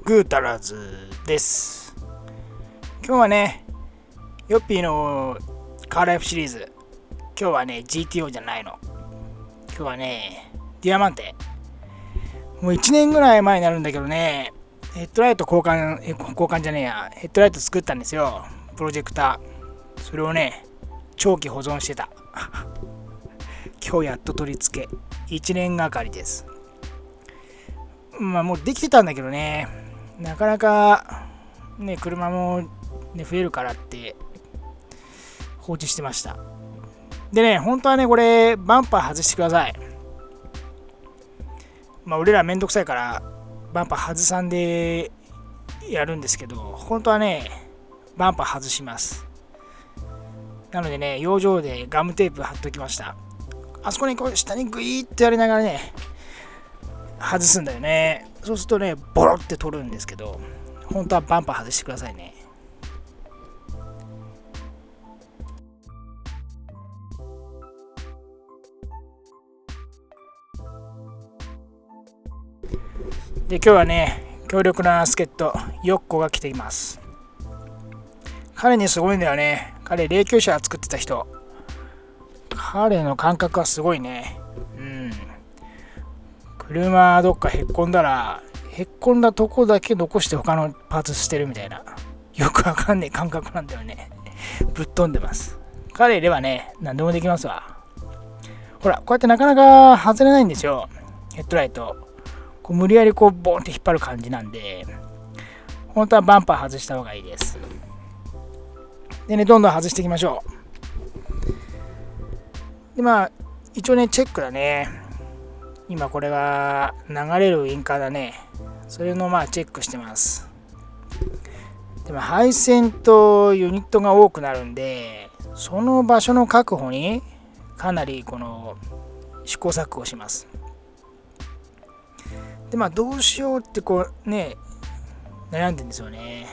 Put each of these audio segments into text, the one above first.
グータラズです。今日はね、ヨッピーのカーライフシリーズ。今日はね、GTO じゃないの。今日はね、ディアマンテ。もう1年ぐらい前になるんだけどね、ヘッドライト交換じゃねえや、ヘッドライト作ったんですよ。プロジェクター。それをね、長期保存してた。今日やっと取り付け。1年がかりです。もうできてたんだけどね、なかなかね、車も、ね、増えるからって放置してました。でね、本当はね、これ、バンパー外してください。俺らめんどくさいから、バンパー外さんでやるんですけど、本当はね、バンパー外します。なのでね、養生でガムテープ貼っときました。あそこにこう下にグイーッとやりながらね、外すんだよね。そうするとね、ボロって取るんですけど、本当はバンパー外してくださいね。で、今日はね、強力な助っ人、ヨッコが来ています。彼にすごいんだよね。彼、霊柩車作ってた人。彼の感覚はすごいね。車どっかへっこんだら、へっこんだとこだけ残して他のパーツ捨てるみたいな。よくわかんない感覚なんだよね。ぶっ飛んでます。彼いればね、何でもできますわ。ほら、こうやってなかなか外れないんですよ。ヘッドライト。こう無理やりこうボーンって引っ張る感じなんで、本当はバンパー外した方がいいです。でね、どんどん外していきましょう。で、一応ね、チェックだね。今これが流れるウインカーだね。それのチェックしてます。でも配線とユニットが多くなるんで、その場所の確保にかなりこの試行錯誤します。でどうしようってこうね、悩んでるんですよね。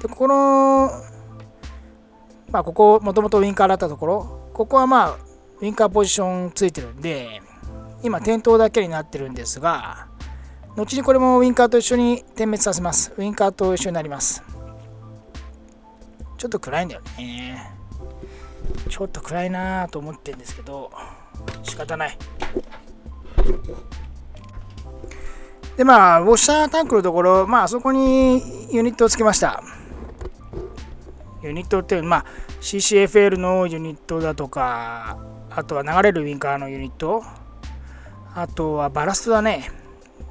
でこのここもともとウインカーだったところ、ここはウインカーポジションついてるんで、今点灯だけになってるんですが、後にこれもウインカーと一緒に点滅させます。ウインカーと一緒になります。ちょっと暗いんだよね。ちょっと暗いなと思ってるんですけど、仕方ない。でウォッシャータンクのところ、あそこにユニットをつけました。ユニットっていうのは、CCFL のユニットだとか、あとは流れるウインカーのユニット、あとはバラストだね。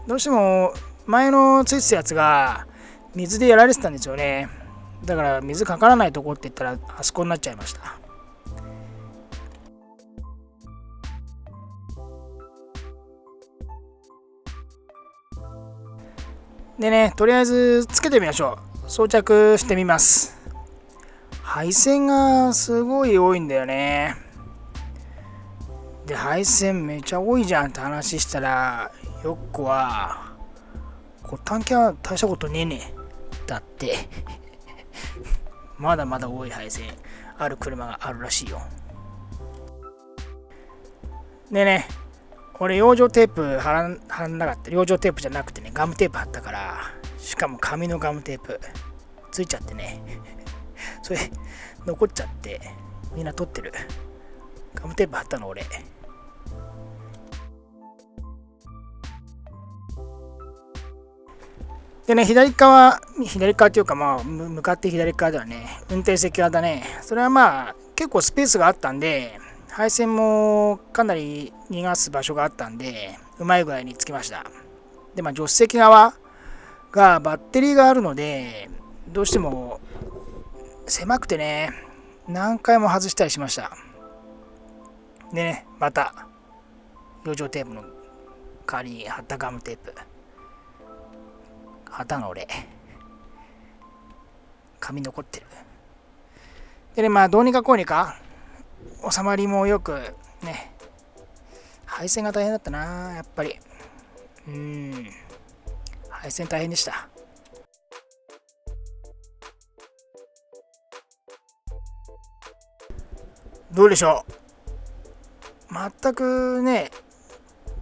どうしても前のついてたやつが水でやられてたんですよね。だから水かからないとこって言ったらあそこになっちゃいました。でね、とりあえずつけてみましょう。装着してみます。配線がすごい多いんだよね。で、配線めちゃ多いじゃんって話したら、よっこは、短期は大したことねえね。だって、まだまだ多い配線ある車があるらしいよ。でね、俺養生テープ貼んなかった。養生テープじゃなくてね、ガムテープ貼ったから、しかも紙のガムテープついちゃってね、それ残っちゃってみんな取ってる。ガムテープ貼ったの俺。でね、左側っていうか向かって左側ではね、運転席側だね。それは結構スペースがあったんで、配線もかなり逃がす場所があったんで、うまい具合につきました。で、助手席側がバッテリーがあるので、どうしても狭くてね、何回も外したりしました。でね、また、養生テープの代わりに貼ったガムテープ。貼ったの俺。紙残ってる。でね、どうにかこうにか、収まりもよくね、配線が大変だったな、やっぱり。配線大変でした。どうでしょう。全くね、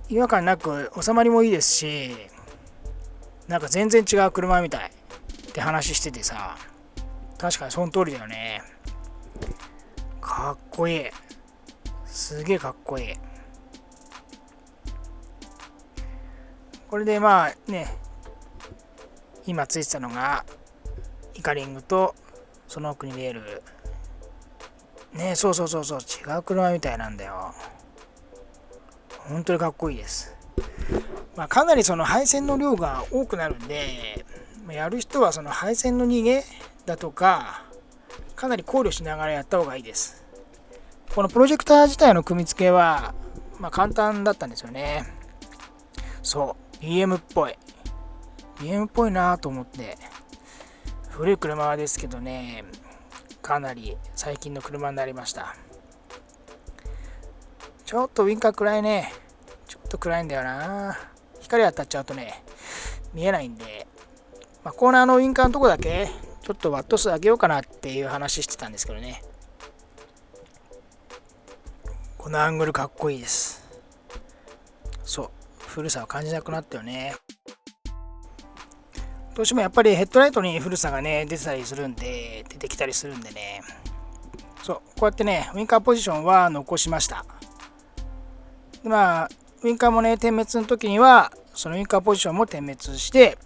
違和感なく収まりもいいですし、なんか全然違う車みたいって話しててさ、確かにその通りだよね。かっこいい。すげえかっこいい。これでまあね、今ついてたのがイカリングとその奥に見えるね、そう違う車みたいなんだよ。本当にかっこいいです。まあ、かなりその配線の量が多くなるんで、やる人はその配線の逃げだとかかなり考慮しながらやった方がいいです。このプロジェクター自体の組み付けはまあ簡単だったんですよね。そう、BM っぽいなと思って、古い車ですけどね、かなり最近の車になりました。ちょっとウインカー暗いね。ちょっと暗いんだよな。光当たっちゃうとね、見えないんで、まあ、コーナーのウインカーのとこだけちょっとワット数上げようかなっていう話してたんですけどね。このアングルかっこいいです。そう、古さを感じなくなったよね。どうしてもやっぱりヘッドライトに古さがね出てきたりするんでね。そう、こうやってねウインカーポジションは残しました。でまあウインカーもね点滅の時にはそのウインカーポジションも点滅して、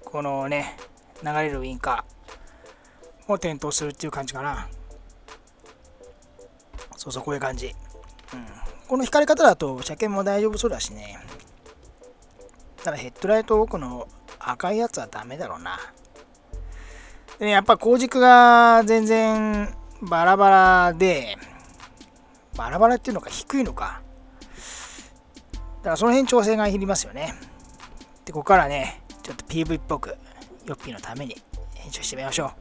このね流れるウインカーも点灯するっていう感じかな。そうこういう感じ、この光り方だと車検も大丈夫そうだしね。ただヘッドライト奥の赤いやつはダメだろうな。でね、やっぱ光軸が全然バラバラで、バラバラっていうのか低いのか、だからその辺調整がいりますよね。でここからねちょっと PV っぽくヨッピーのために編集してみましょう。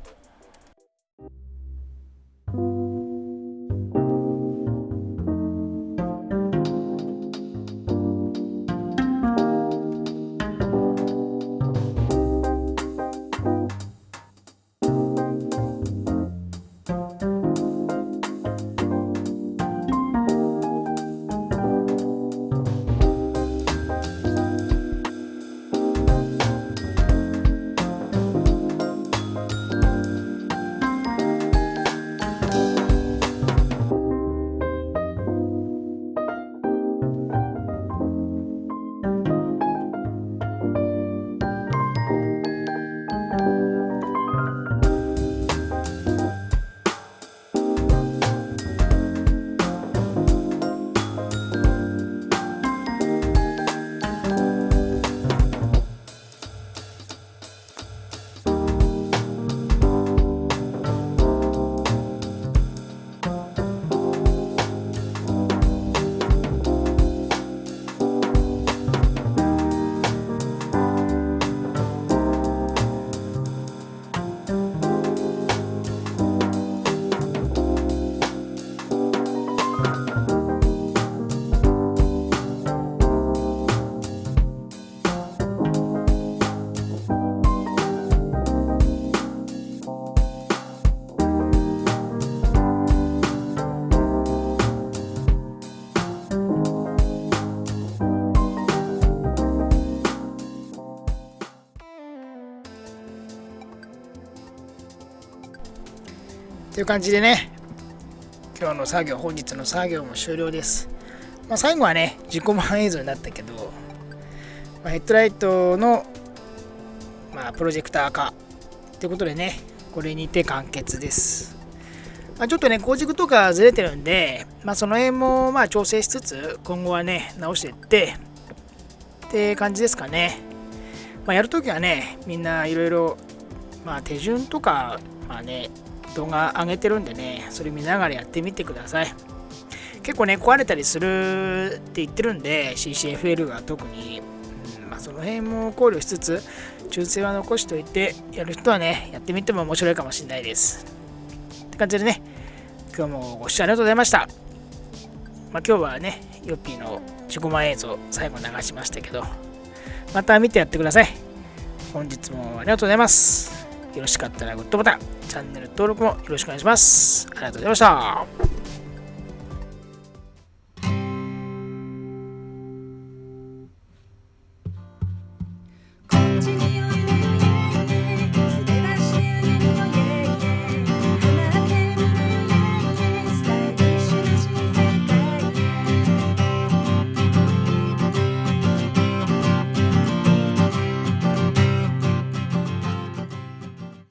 という感じでね、今日の作業、本日の作業も終了です。最後はね、自己満映像になったけど、ヘッドライトの、プロジェクター化ということでね、これにて完結です。ちょっとね、光軸とかずれてるんで、その辺も調整しつつ、今後はね、直していって感じですかね。やるときはね、みんないろいろ手順とか動画上げてるんでね、それ見ながらやってみてください。結構ね壊れたりするって言ってるんで CCFL が特に、その辺も考慮しつつ純正は残しておいて、やる人はねやってみても面白いかもしれないですって感じでね、今日もご視聴ありがとうございました。今日はねヨッピーの自己満映像最後流しましたけど、また見てやってください。本日もありがとうございます。よろしかったらグッドボタン、チャンネル登録もよろしくお願いします。ありがとうございました。